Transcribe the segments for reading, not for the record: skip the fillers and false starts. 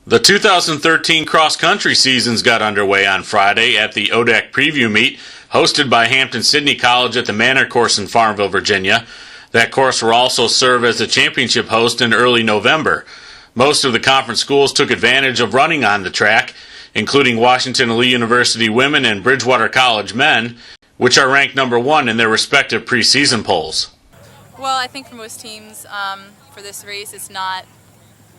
The 2013 cross-country seasons got underway on Friday at the ODAC Preview Meet, hosted by Hampden-Sydney College at the Manor Course in Farmville, Virginia. That course will also serve as the championship host in early November. Most of the conference schools took advantage of running on the track, including Washington Lee University women and Bridgewater College men, which are ranked number 1 in their respective preseason polls. Well, I think for most teams, for this race,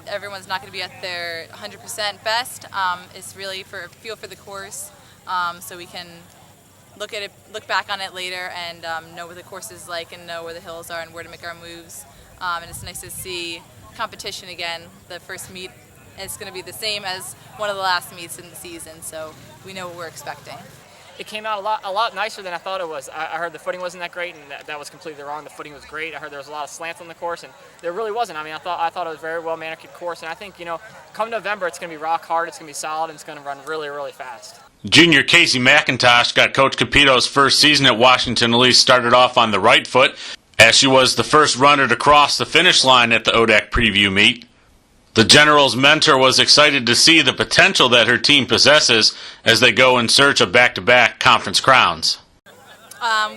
everyone's not going to be at their 100% best. It's really for a feel for the course, so we can look back on it later and know what the course is like and know where the hills are and where to make our moves. And it's nice to see competition again. The first meet is going to be the same as one of the last meets in the season, so we know what we're expecting. It came out a lot nicer than I thought it was. I heard the footing wasn't that great, and that was completely wrong. The footing was great. I heard there was a lot of slants on the course, and there really wasn't. I mean, I thought it was a very well manicured course, and I think, come November, it's going to be rock hard, it's going to be solid, and it's going to run really, really fast. Junior Casey McIntosh got Coach Capito's first season at Washington Lee started off on the right foot, as she was the first runner to cross the finish line at the ODAC Preview Meet. The General's mentor was excited to see the potential that her team possesses as they go in search of back-to-back conference crowns.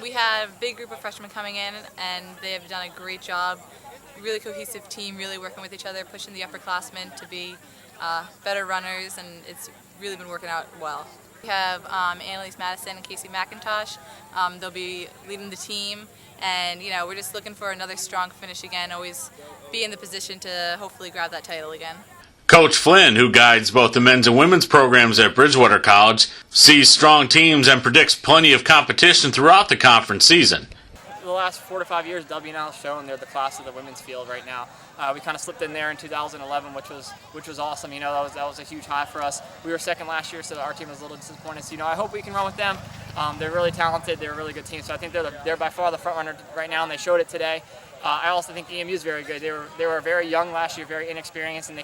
We have a big group of freshmen coming in, and they have done a great job. Really cohesive team, really working with each other, pushing the upperclassmen to be better runners, and it's really been working out well. We have Annalise Madison and Casey McIntosh. They'll be leading the team, and we're just looking for another strong finish again, always be in the position to hopefully grab that title again. Coach Flynn, who guides both the men's and women's programs at Bridgewater College, sees strong teams and predicts plenty of competition throughout the conference season. The last 4 to 5 years, W&L has shown they're the class of the women's field right now. We kind of slipped in there in 2011, which was awesome. That was a huge high for us. We were second last year, so our team was a little disappointed. So, I hope we can run with them. They're really talented. They're a really good team. So I think they're by far the front runner right now, and they showed it today. I also think EMU is very good. They were very young last year, very inexperienced, and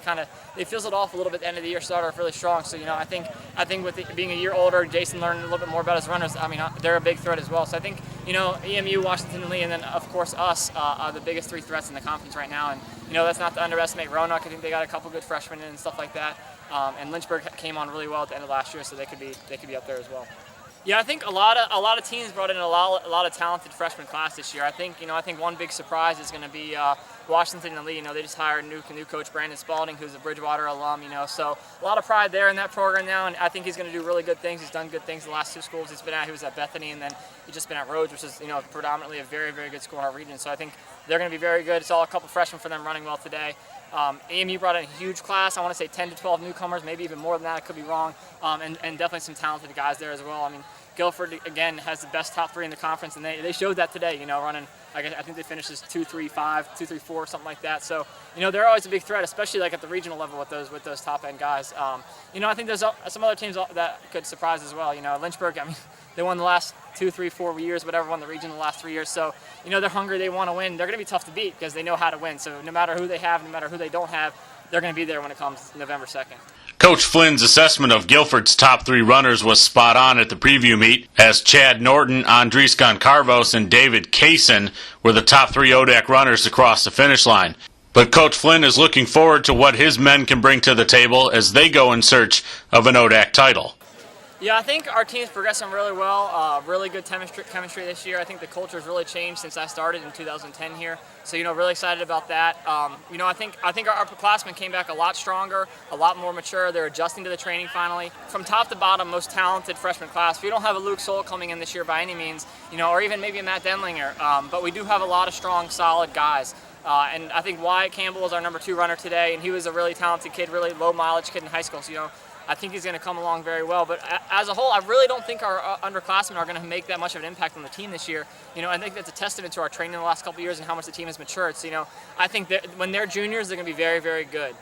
they fizzled off a little bit at the end of the year. Started off really strong. So I think with it being a year older, Jason learned a little bit more about his runners. I mean, they're a big threat as well. So I think EMU, Washington Lee, and then of course us are the biggest 3 threats in the conference right now. And that's not to underestimate Roanoke. I think they got a couple good freshmen in and stuff like that. And Lynchburg came on really well at the end of last year, so they could be up there as well. Yeah, I think a lot of teams brought in a lot of talented freshman class this year. I think one big surprise is going to be Washington and Lee. They just hired a new coach, Brandon Spalding, who's a Bridgewater alum. So a lot of pride there in that program now, and I think he's going to do really good things. He's done good things the last 2 schools he's been at. He was at Bethany, and then he's just been at Rhodes, which is predominantly a very, very good school in our region. So I think they're going to be very good. It's all a couple freshmen for them running well today. EMU brought in a huge class. I want to say 10 to 12 newcomers, maybe even more than that. I could be wrong. And definitely some talented guys there as well. I mean, Guilford, again, has the best top 3 in the conference, and they showed that today, running, I think they finished as 2-3-5, 2-3-4, something like that. So, they're always a big threat, especially at the regional level with those top-end guys. I think there's some other teams that could surprise as well. Lynchburg, I mean, they won the last 2, 3, 4 years, whatever, won the region the last 3 years. So, they're hungry, they want to win. They're going to be tough to beat because they know how to win. So no matter who they have, no matter who they don't have, they're going to be there when it comes November 2nd. Coach Flynn's assessment of Guilford's top 3 runners was spot on at the preview meet, as Chad Norton, Andres Goncalves, and David Kaysen were the top 3 ODAC runners to cross the finish line. But Coach Flynn is looking forward to what his men can bring to the table as they go in search of an ODAC title. Yeah, I think our team's progressing really well. Really good chemistry this year. I think the culture's really changed since I started in 2010 here. So, really excited about that. I think our upperclassmen came back a lot stronger, a lot more mature. They're adjusting to the training finally. From top to bottom, most talented freshman class. We don't have a Luke Soul coming in this year by any means, or even maybe a Matt Denlinger. But we do have a lot of strong, solid guys. And I think Wyatt Campbell is our number 2 runner today, and he was a really talented kid, really low mileage kid in high school. So, I think he's going to come along very well. But as a whole, I really don't think our underclassmen are going to make that much of an impact on the team this year. I think that's a testament to our training in the last couple of years and how much the team has matured. So, I think that when they're juniors, they're going to be very, very good.